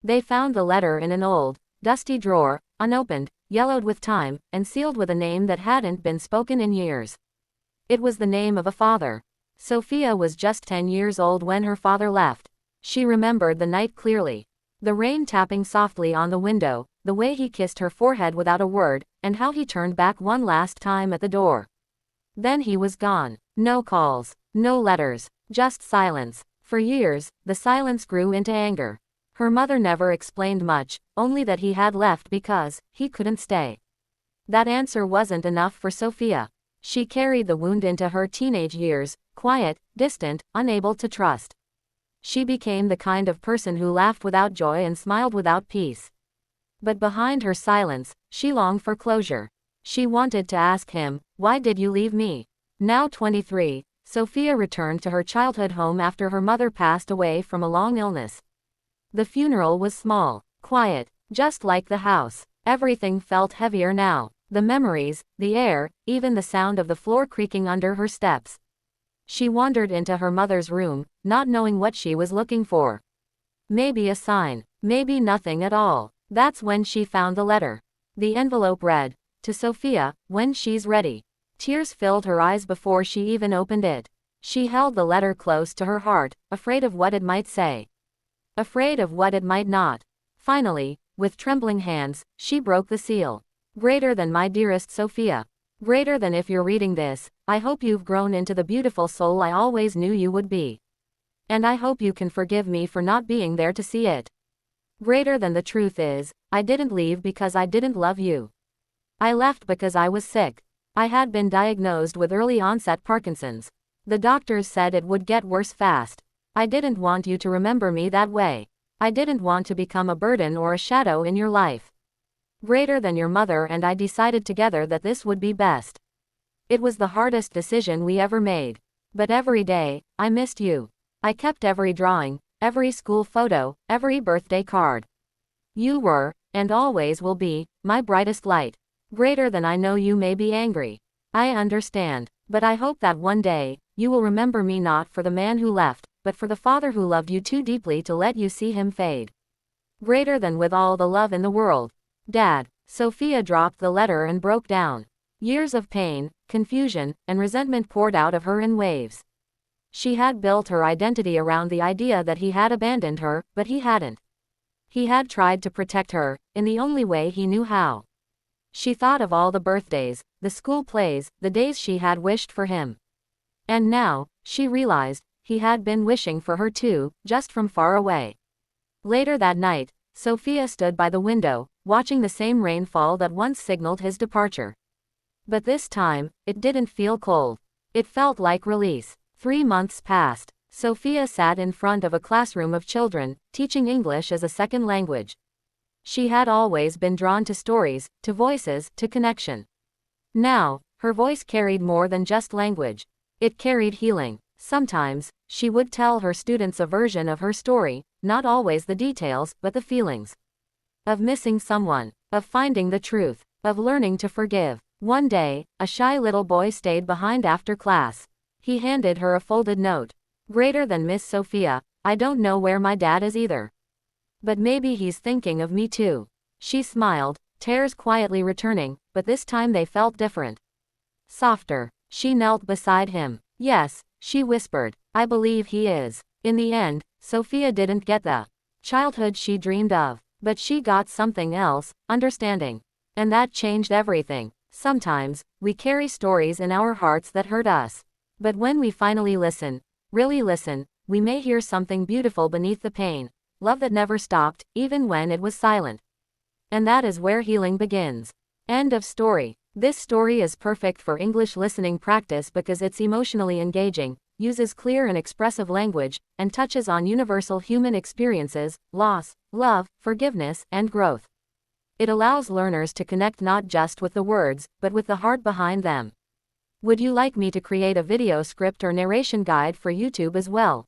They found the letter in an old, dusty drawer, unopened, yellowed with time, and sealed with a name that hadn't been spoken in years. It was the name of a father. Sophia was just 10 years old when her father left. She remembered the night clearly. The rain tapping softly on the window, the way he kissed her forehead without a word, and how he turned back one last time at the door. Then he was gone. No calls, no letters, just silence. For years, the silence grew into anger. Her mother never explained much, only that he had left because he couldn't stay. That answer wasn't enough for Sophia. She carried the wound into her teenage years, quiet, distant, unable to trust. She became the kind of person who laughed without joy and smiled without peace. But behind her silence, she longed for closure. She wanted to ask him, "Why did you leave me?" Now 23, Sophia returned to her childhood home after her mother passed away from a long illness. The funeral was small, quiet, just like the house. Everything felt heavier now. The memories, the air, even the sound of the floor creaking under her steps. She wandered into her mother's room, not knowing what she was looking for. Maybe a sign, maybe nothing at all. That's when she found the letter. The envelope read, "To Sophia, when she's ready." Tears filled her eyes before she even opened it. She held the letter close to her heart, afraid of what it might say. Afraid of what it might not. Finally, with trembling hands, she broke the seal. "Greater than my dearest Sophia. Greater than if you're reading this, I hope you've grown into the beautiful soul I always knew you would be. And I hope you can forgive me for not being there to see it. Greater than the truth is, I didn't leave because I didn't love you. I left because I was sick. I had been diagnosed with early onset Parkinson's. The doctors said it would get worse fast. I didn't want you to remember me that way. I didn't want to become a burden or a shadow in your life. Greater than your mother and I decided together that this would be best. It was the hardest decision we ever made. But every day, I missed you. I kept every drawing, every school photo, every birthday card. You were, and always will be, my brightest light. Greater than I know you may be angry. I understand. But I hope that one day, you will remember me not for the man who left, but for the father who loved you too deeply to let you see him fade. Greater than with all the love in the world. Dad." Sophia dropped the letter and broke down. Years of pain, confusion, and resentment poured out of her in waves. She had built her identity around the idea that he had abandoned her, but he hadn't. He had tried to protect her, in the only way he knew how. She thought of all the birthdays, the school plays, the days she had wished for him. And now, she realized, he had been wishing for her too, just from far away. Later that night, Sophia stood by the window, watching the same rainfall that once signaled his departure. But this time, it didn't feel cold. It felt like release. 3 months passed. Sophia sat in front of a classroom of children, teaching English as a second language. She had always been drawn to stories, to voices, to connection. Now, her voice carried more than just language. It carried healing. Sometimes, she would tell her students a version of her story, not always the details, but the feelings. Of missing someone, of finding the truth, of learning to forgive. One day, a shy little boy stayed behind after class. He handed her a folded note. "Greater than Miss Sophia, I don't know where my dad is either. But maybe he's thinking of me too." She smiled, tears quietly returning, but this time they felt different. Softer. She knelt beside him. "Yes," she whispered, "I believe he is." In the end, Sophia didn't get the childhood she dreamed of, but she got something else, understanding. And that changed everything. Sometimes, we carry stories in our hearts that hurt us. But when we finally listen, really listen, we may hear something beautiful beneath the pain. Love that never stopped, even when it was silent. And that is where healing begins. End of story. This story is perfect for English listening practice because it's emotionally engaging, uses clear and expressive language, and touches on universal human experiences, loss, love, forgiveness, and growth. It allows learners to connect not just with the words, but with the heart behind them. Would you like me to create a video script or narration guide for YouTube as well?